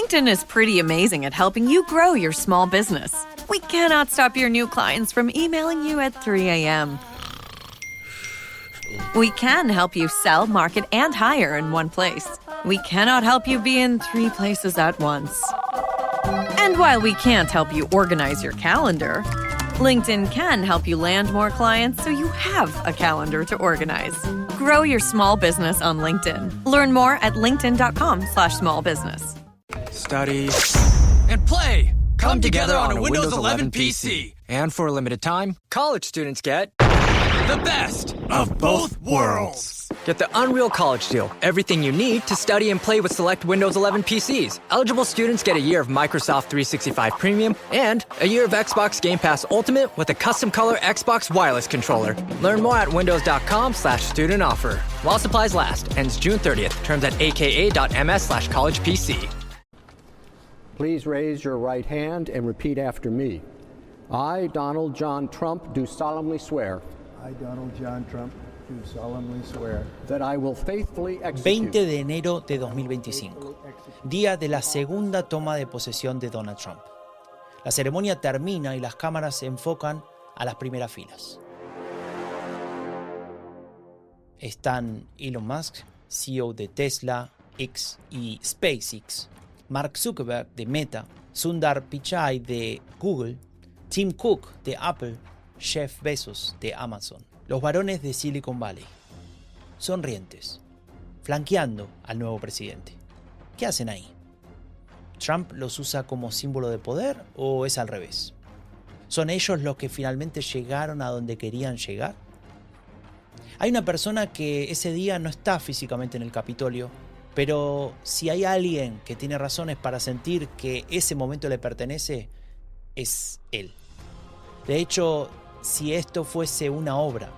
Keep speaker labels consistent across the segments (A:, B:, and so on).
A: LinkedIn is pretty amazing at helping you grow your small business. We cannot stop your new clients from emailing you at 3 a.m. We can help you sell, market, and hire in one place. We cannot help you be in 3 places at once. And while we can't help you organize your calendar, LinkedIn can help you land more clients so you have a calendar to organize. Grow your small business on LinkedIn. Learn more at linkedin.com/smallbusiness.
B: Study and play come together on a Windows 11 PC. And for a limited time, college students get the best of both worlds. Get the Unreal College Deal. Everything you need to study and play with select Windows 11 PCs. Eligible students get a year of Microsoft 365 Premium and a year of Xbox Game Pass Ultimate with a custom color Xbox wireless controller. Learn more at windows.com/student offer. While supplies last. Ends June 30th. Terms at aka.ms/collegepc.
C: Please raise your right hand and repeat after me. I, Donald John Trump, do solemnly swear.
D: I, Donald John Trump, do solemnly swear
C: that I will faithfully execute.
E: 20 de enero de 2025, día de la segunda toma de posesión de Donald Trump. La ceremonia termina y las cámaras se enfocan a las primeras filas. Están Elon Musk, CEO de Tesla, X y SpaceX, Mark Zuckerberg de Meta, Sundar Pichai de Google, Tim Cook de Apple, Jeff Bezos de Amazon. Los varones de Silicon Valley, sonrientes, flanqueando al nuevo presidente. ¿Qué hacen ahí? ¿Trump los usa como símbolo de poder o es al revés? ¿Son ellos los que finalmente llegaron a donde querían llegar? Hay una persona que ese día no está físicamente en el Capitolio, pero si hay alguien que tiene razones para sentir que ese momento le pertenece, es él. De hecho, si esto fuese una obra,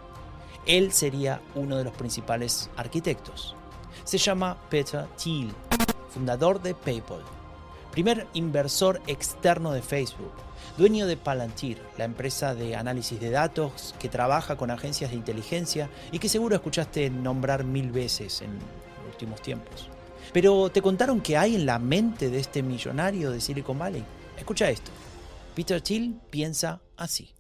E: él sería uno de los principales arquitectos. Se llama Peter Thiel, fundador de PayPal, primer inversor externo de Facebook, dueño de Palantir, la empresa de análisis de datos que trabaja con agencias de inteligencia y que seguro escuchaste nombrar 1000 veces en los últimos tiempos. Pero ¿te contaron qué hay en la mente de este millonario de Silicon Valley? Escucha esto. Peter Thiel piensa así.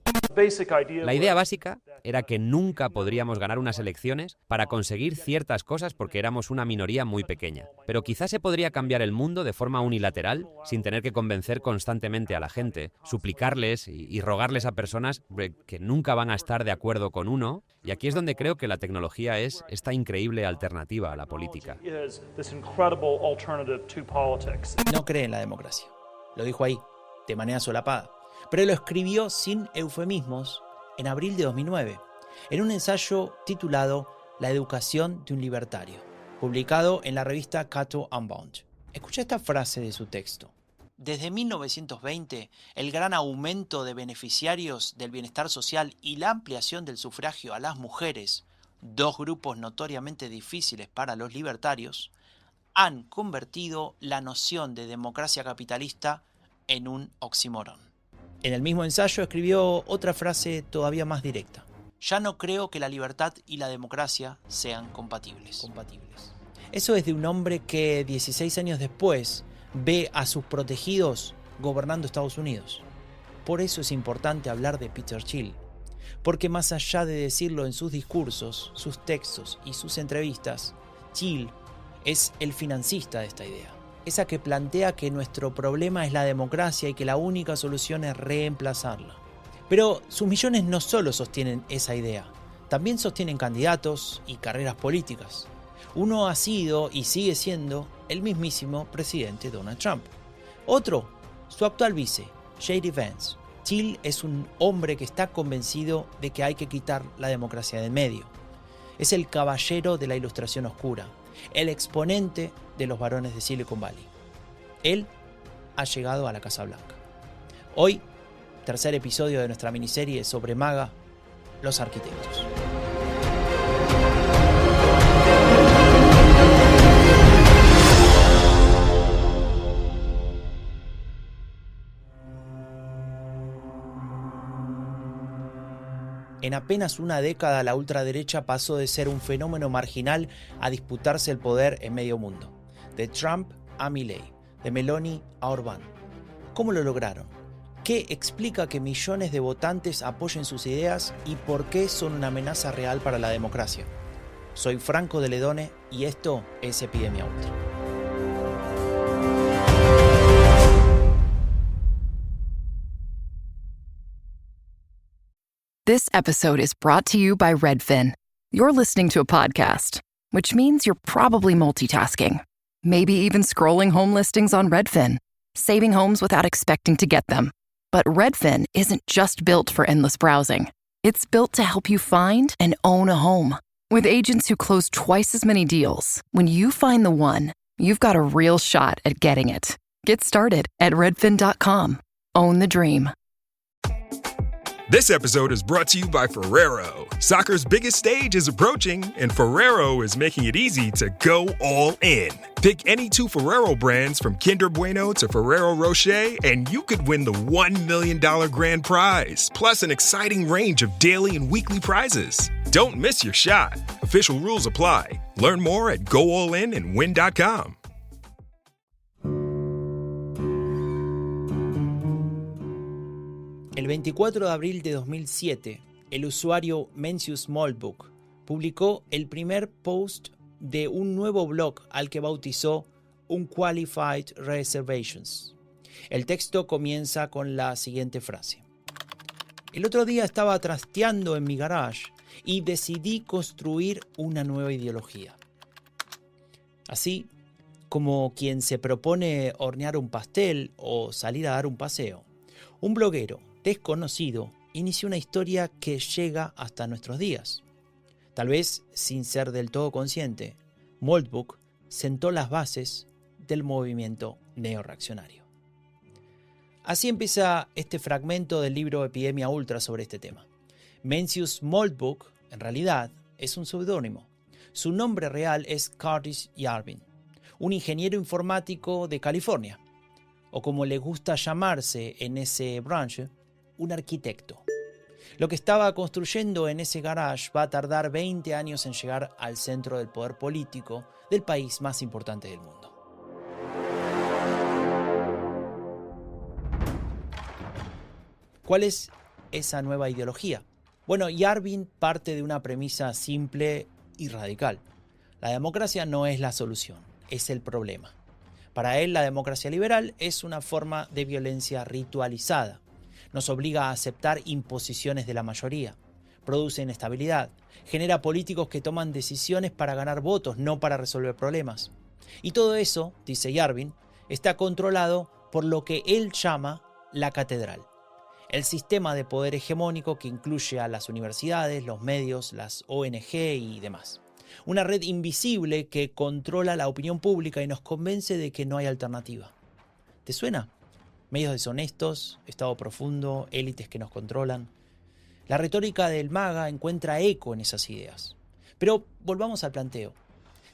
F: La idea básica era que nunca podríamos ganar unas elecciones para conseguir ciertas cosas porque éramos una minoría muy pequeña. Pero quizás se podría cambiar el mundo de forma unilateral sin tener que convencer constantemente a la gente, suplicarles y rogarles a personas que nunca van a estar de acuerdo con uno. Y aquí es donde creo que la tecnología es esta increíble alternativa a la política.
E: No cree en la democracia. Lo dijo ahí, de manera solapada. Pero lo escribió sin eufemismos en abril de 2009, en un ensayo titulado La educación de un libertario, publicado en la revista Cato Unbound. Escucha esta frase de su texto. Desde 1920, el gran aumento de beneficiarios del bienestar social y la ampliación del sufragio a las mujeres, dos grupos notoriamente difíciles para los libertarios, han convertido la noción de democracia capitalista en un oxímoron. En el mismo ensayo escribió otra frase todavía más directa. Ya no creo que la libertad y la democracia sean compatibles. Eso es de un hombre que 16 años después ve a sus protegidos gobernando Estados Unidos. Por eso es importante hablar de Peter Thiel, porque más allá de decirlo en sus discursos, sus textos y sus entrevistas, Thiel es el financista de esta idea. Esa que plantea que nuestro problema es la democracia y que la única solución es reemplazarla. Pero sus millones no solo sostienen esa idea, también sostienen candidatos y carreras políticas. Uno ha sido y sigue siendo el mismísimo presidente Donald Trump. Otro, su actual vice, J.D. Vance. Thiel es un hombre que está convencido de que hay que quitar la democracia del medio. Es el caballero de la ilustración oscura, el exponente de los varones de Silicon Valley. Él ha llegado a la Casa Blanca. Hoy, tercer episodio de nuestra miniserie sobre MAGA, los arquitectos. En apenas una década, la ultraderecha pasó de ser un fenómeno marginal a disputarse el poder en medio mundo. De Trump a Milley, de Meloni a Orbán. ¿Cómo lo lograron? ¿Qué explica que millones de votantes apoyen sus ideas y por qué son una amenaza real para la democracia? Soy Franco de Ledone y esto es Epidemia Ultra.
G: This episode is brought to you by Redfin. You're listening to a podcast, which means you're probably multitasking. Maybe even scrolling home listings on Redfin, saving homes without expecting to get them. But Redfin isn't just built for endless browsing. It's built to help you find and own a home. With agents who close twice as many deals, when you find the one, you've got a real shot at getting it. Get started at redfin.com. Own the dream.
H: This episode is brought to you by Ferrero. Soccer's biggest stage is approaching, and Ferrero is making it easy to go all in. Pick any two Ferrero brands from Kinder Bueno to Ferrero Rocher, and you could win the $1 million grand prize, plus an exciting range of daily and weekly prizes. Don't miss your shot. Official rules apply. Learn more at goallinandwin.com.
E: El 24 de abril de 2007, el usuario Mencius Moldbug publicó el primer post de un nuevo blog al que bautizó Unqualified Reservations. El texto comienza con la siguiente frase. El otro día estaba trasteando en mi garage y decidí construir una nueva ideología. Así como quien se propone hornear un pastel o salir a dar un paseo, un bloguero desconocido inició una historia que llega hasta nuestros días. Tal vez sin ser del todo consciente, Moldbug sentó las bases del movimiento neorreaccionario. Así empieza este fragmento del libro Epidemia Ultra sobre este tema. Mencius Moldbug, en realidad, es un seudónimo. Su nombre real es Curtis Yarvin, un ingeniero informático de California, o como le gusta llamarse en ese branch, un arquitecto. Lo que estaba construyendo en ese garage va a tardar 20 años en llegar al centro del poder político del país más importante del mundo. ¿Cuál es esa nueva ideología? Bueno, Yarvin parte de una premisa simple y radical. La democracia no es la solución, es el problema. Para él, la democracia liberal es una forma de violencia ritualizada. Nos obliga a aceptar imposiciones de la mayoría, produce inestabilidad, genera políticos que toman decisiones para ganar votos, no para resolver problemas. Y todo eso, dice Yarvin, está controlado por lo que él llama la catedral, el sistema de poder hegemónico que incluye a las universidades, los medios, las ONG y demás. Una red invisible que controla la opinión pública y nos convence de que no hay alternativa. ¿Te suena? Medios deshonestos, Estado profundo, élites que nos controlan. La retórica del MAGA encuentra eco en esas ideas. Pero volvamos al planteo.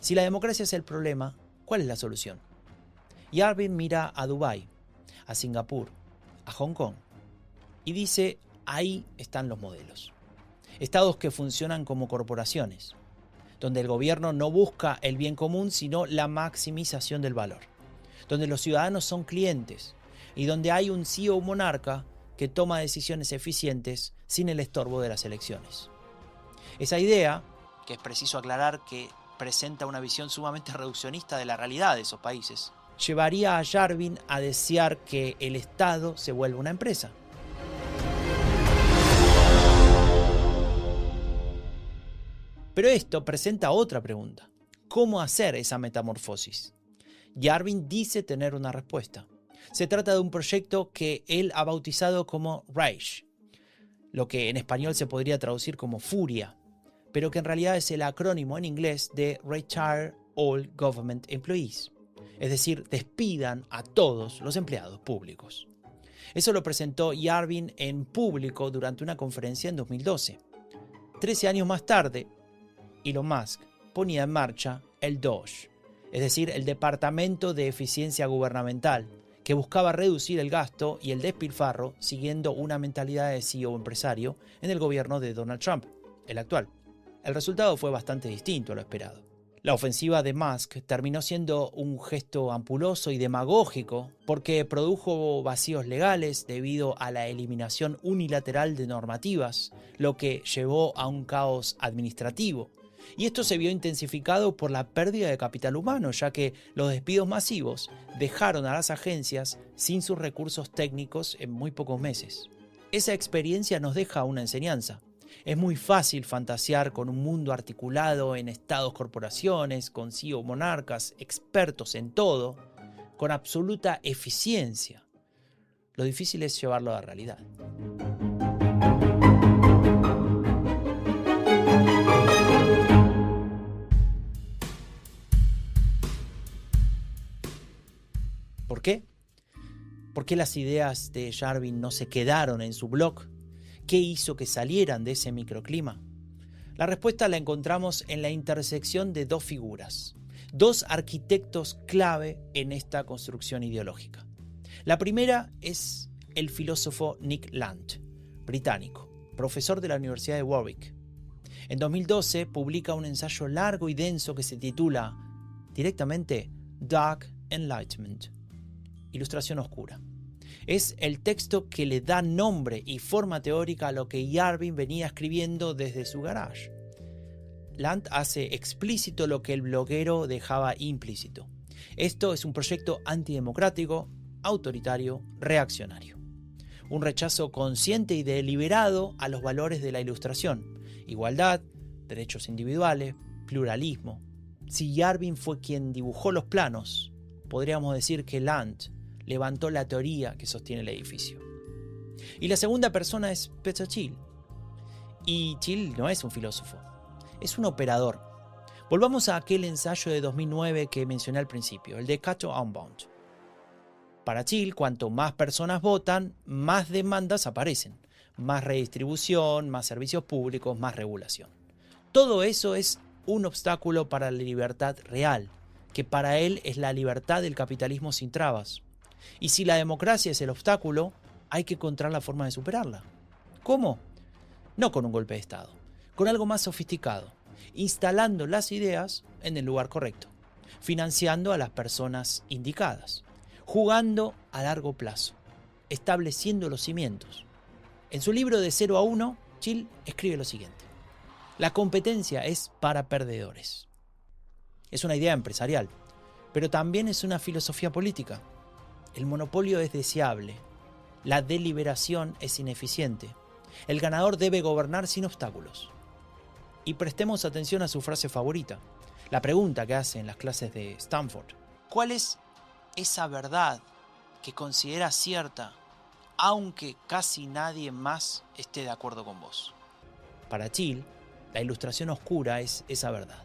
E: Si la democracia es el problema, ¿cuál es la solución? Yarvin mira a Dubái, a Singapur, a Hong Kong y dice, ahí están los modelos. Estados que funcionan como corporaciones, donde el gobierno no busca el bien común sino la maximización del valor, donde los ciudadanos son clientes y donde hay un CEO monarca que toma decisiones eficientes sin el estorbo de las elecciones. Esa idea, que es preciso aclarar que presenta una visión sumamente reduccionista de la realidad de esos países, llevaría a Yarvin a desear que el Estado se vuelva una empresa. Pero esto presenta otra pregunta. ¿Cómo hacer esa metamorfosis? Yarvin dice tener una respuesta. Se trata de un proyecto que él ha bautizado como Rage, lo que en español se podría traducir como furia, pero que en realidad es el acrónimo en inglés de Retire All Government Employees, es decir, despidan a todos los empleados públicos. Eso lo presentó Yarvin en público durante una conferencia en 2012. 13 años más tarde, Elon Musk ponía en marcha el DOGE, es decir, el Departamento de Eficiencia Gubernamental, que buscaba reducir el gasto y el despilfarro siguiendo una mentalidad de CEO empresario en el gobierno de Donald Trump, el actual. El resultado fue bastante distinto a lo esperado. La ofensiva de Musk terminó siendo un gesto ampuloso y demagógico porque produjo vacíos legales debido a la eliminación unilateral de normativas, lo que llevó a un caos administrativo. Y esto se vio intensificado por la pérdida de capital humano, ya que los despidos masivos dejaron a las agencias sin sus recursos técnicos en muy pocos meses. Esa experiencia nos deja una enseñanza. Es muy fácil fantasear con un mundo articulado en estados corporaciones, con CEO monarcas, expertos en todo, con absoluta eficiencia. Lo difícil es llevarlo a la realidad. ¿Por qué? ¿Por qué las ideas de Yarvin no se quedaron en su blog? ¿Qué hizo que salieran de ese microclima? La respuesta la encontramos en la intersección de dos figuras, dos arquitectos clave en esta construcción ideológica. La primera es el filósofo Nick Land, británico, profesor de la Universidad de Warwick. En 2012 publica un ensayo largo y denso que se titula directamente Dark Enlightenment, Ilustración Oscura. Es el texto que le da nombre y forma teórica a lo que Yarvin venía escribiendo desde su garage. Land hace explícito lo que el bloguero dejaba implícito. Esto es un proyecto antidemocrático, autoritario, reaccionario. Un rechazo consciente y deliberado a los valores de la Ilustración: igualdad, derechos individuales, pluralismo. Si Yarvin fue quien dibujó los planos, podríamos decir que Land levantó la teoría que sostiene el edificio. Y la segunda persona es Peter Thiel. Y Thiel no es un filósofo, es un operador. Volvamos a aquel ensayo de 2009 que mencioné al principio, el de Cato Unbound. Para Thiel, cuanto más personas votan, más demandas aparecen. Más redistribución, más servicios públicos, más regulación. Todo eso es un obstáculo para la libertad real, que para él es la libertad del capitalismo sin trabas. Y si la democracia es el obstáculo, hay que encontrar la forma de superarla. ¿Cómo? No con un golpe de Estado, con algo más sofisticado, instalando las ideas en el lugar correcto, financiando a las personas indicadas, jugando a largo plazo, estableciendo los cimientos. En su libro De 0 a 1, Thiel escribe lo siguiente: la competencia es para perdedores. Es una idea empresarial, pero también es una filosofía política. El monopolio es deseable, la deliberación es ineficiente. El ganador debe gobernar sin obstáculos. Y prestemos atención a su frase favorita, la pregunta que hace en las clases de Stanford. ¿Cuál es esa verdad que consideras cierta, aunque casi nadie más esté de acuerdo con vos? Para Thiel, la Ilustración Oscura es esa verdad,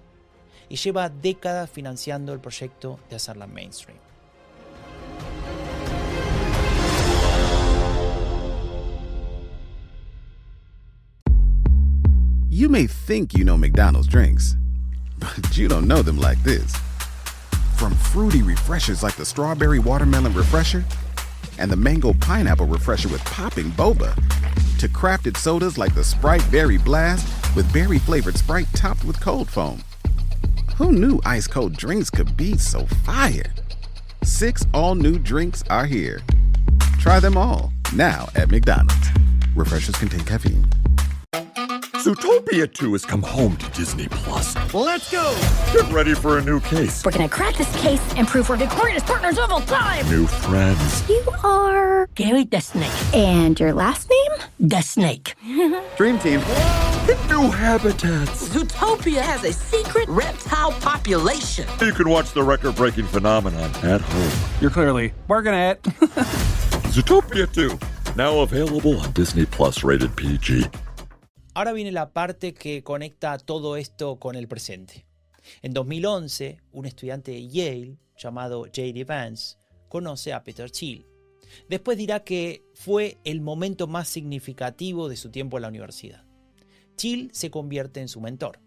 E: y lleva décadas financiando el proyecto de hacerla mainstream.
I: You may think you know McDonald's drinks, but you don't know them like this. From fruity refreshers like the Strawberry Watermelon Refresher and the Mango Pineapple Refresher with popping boba, to crafted sodas like the Sprite Berry Blast with berry-flavored Sprite topped with cold foam. Who knew ice-cold drinks could be so fire? 6 all-new drinks are here. Try them all, now at McDonald's. Refreshers contain caffeine.
J: Zootopia 2 has come home to Disney+.
K: Let's go!
J: Get ready for a new case.
K: We're gonna crack this case and prove we're the greatest partners of all time!
J: New friends.
K: You are... Gary the Snake. And your last name? The Snake.
J: Dream Team. New habitats.
K: Zootopia has a secret reptile population.
J: You can watch the record-breaking phenomenon at home.
L: You're clearly working it.
J: Zootopia 2, now available on Disney Plus, rated PG.
E: Ahora viene la parte que conecta todo esto con el presente. En 2011, un estudiante de Yale llamado J.D. Vance conoce a Peter Thiel. Después dirá que fue el momento más significativo de su tiempo en la universidad. Thiel se convierte en su mentor.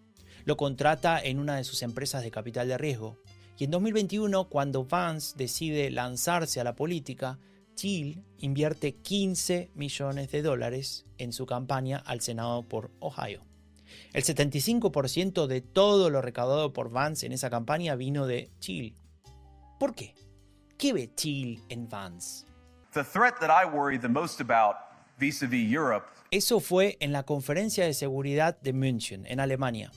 E: Lo contrata en una de sus empresas de capital de riesgo. Y en 2021, cuando Vance decide lanzarse a la política, Thiel invierte $15 millones en su campaña al Senado por Ohio. El 75% de todo lo recaudado por Vance en esa campaña vino de Thiel. ¿Por qué? ¿Qué ve Thiel en Vance?
M: The threat that I worry the most about vis-a-vis Europe.
E: Eso fue en la Conferencia de Seguridad de München, en Alemania.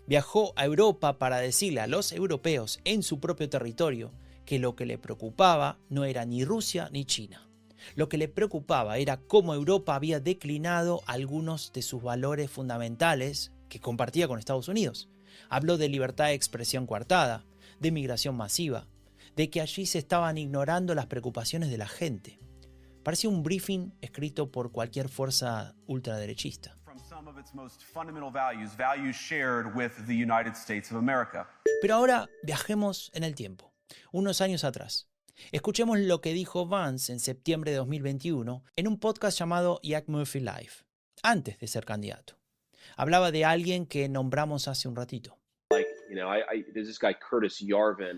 E: Viajó a Europa para decirle a los europeos en su propio territorio que lo que le preocupaba no era ni Rusia ni China. Lo que le preocupaba era cómo Europa había declinado algunos de sus valores fundamentales que compartía con Estados Unidos. Habló de libertad de expresión coartada, de migración masiva, de que allí se estaban ignorando las preocupaciones de la gente. Parecía un briefing escrito por cualquier fuerza ultraderechista. Pero ahora viajemos en el tiempo, unos años atrás. Escuchemos lo que dijo Vance en septiembre de 2021 en un podcast llamado Jack Murphy Live, antes de ser candidato. Hablaba de alguien que nombramos hace un ratito.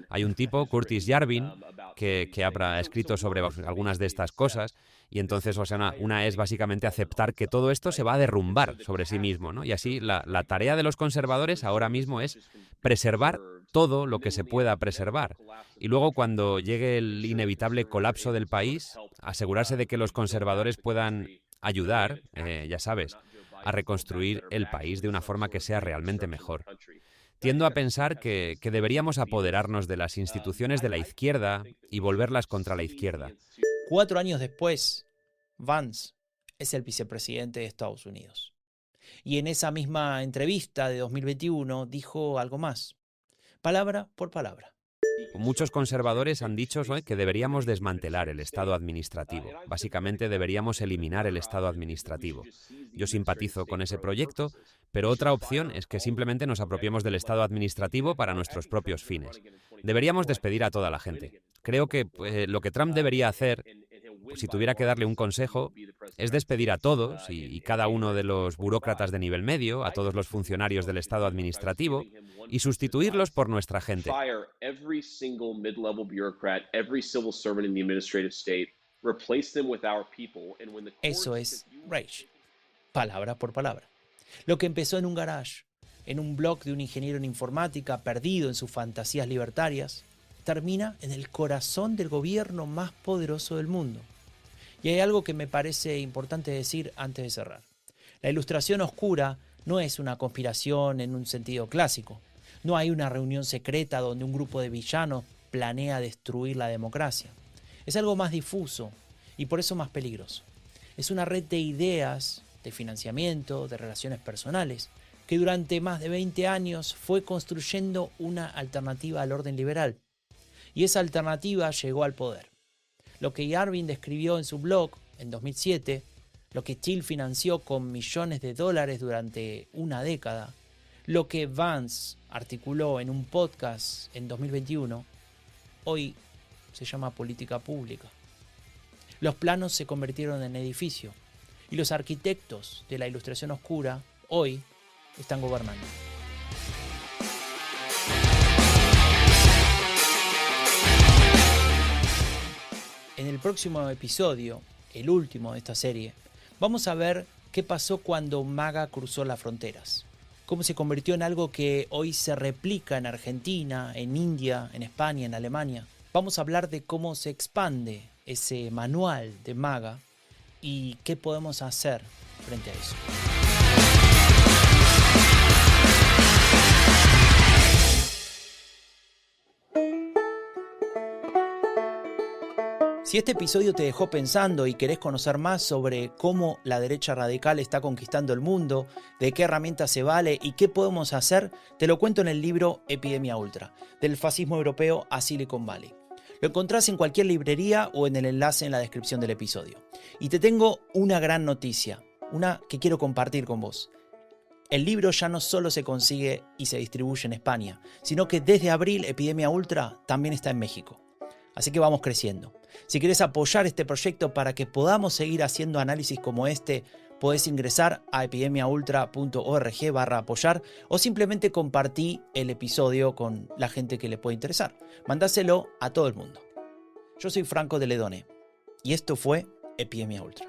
F: Hay un tipo, Curtis Yarvin, que ha escrito sobre algunas de estas cosas y entonces, una es básicamente aceptar que todo esto se va a derrumbar sobre sí mismo, ¿no? Y así la tarea de los conservadores ahora mismo es preservar todo lo que se pueda preservar. Y luego, cuando llegue el inevitable colapso del país, asegurarse de que los conservadores puedan ayudar, ya sabes, a reconstruir el país de una forma que sea realmente mejor. Tiendo a pensar que deberíamos apoderarnos de las instituciones de la izquierda y volverlas contra la izquierda.
E: 4 años después, Vance es el vicepresidente de Estados Unidos. Y en esa misma entrevista de 2021 dijo algo más, palabra por palabra.
F: Muchos conservadores han dicho que deberíamos desmantelar el Estado administrativo. Básicamente deberíamos eliminar el Estado administrativo. Yo simpatizo con ese proyecto, pero otra opción es que simplemente nos apropiemos del Estado administrativo para nuestros propios fines. Deberíamos despedir a toda la gente. Creo que lo que Trump debería hacer, si tuviera que darle un consejo, es despedir a todos y cada uno de los burócratas de nivel medio, a todos los funcionarios del Estado administrativo, y sustituirlos por nuestra gente.
E: Eso es Rage, palabra por palabra. Lo que empezó en un garage, en un blog de un ingeniero en informática perdido en sus fantasías libertarias, termina en el corazón del gobierno más poderoso del mundo. Y hay algo que me parece importante decir antes de cerrar. La ilustración oscura no es una conspiración en un sentido clásico. No hay una reunión secreta donde un grupo de villanos planea destruir la democracia. Es algo más difuso y por eso más peligroso. Es una red de ideas, de financiamiento, de relaciones personales, que durante más de 20 años fue construyendo una alternativa al orden liberal. Y esa alternativa llegó al poder. Lo que Yarvin describió en su blog en 2007, lo que Thiel financió con millones de dólares durante una década, lo que Vance articuló en un podcast en 2021, hoy se llama política pública. Los planos se convirtieron en edificio y los arquitectos de la ilustración oscura hoy están gobernando. En el próximo episodio, el último de esta serie, vamos a ver qué pasó cuando MAGA cruzó las fronteras. Cómo se convirtió en algo que hoy se replica en Argentina, en India, en España, en Alemania. Vamos a hablar de cómo se expande ese manual de MAGA y qué podemos hacer frente a eso. Si este episodio te dejó pensando y querés conocer más sobre cómo la derecha radical está conquistando el mundo, de qué herramientas se vale y qué podemos hacer, te lo cuento en el libro Epidemia Ultra, del fascismo europeo a Silicon Valley. Lo encontrás en cualquier librería o en el enlace en la descripción del episodio. Y te tengo una gran noticia, una que quiero compartir con vos. El libro ya no solo se consigue y se distribuye en España, sino que desde abril Epidemia Ultra también está en México. Así que vamos creciendo. Si querés apoyar este proyecto para que podamos seguir haciendo análisis como este, podés ingresar a epidemiaultra.org/apoyar o simplemente compartí el episodio con la gente que le puede interesar. Mandáselo a todo el mundo. Yo soy Franco de Ledone y esto fue Epidemia Ultra.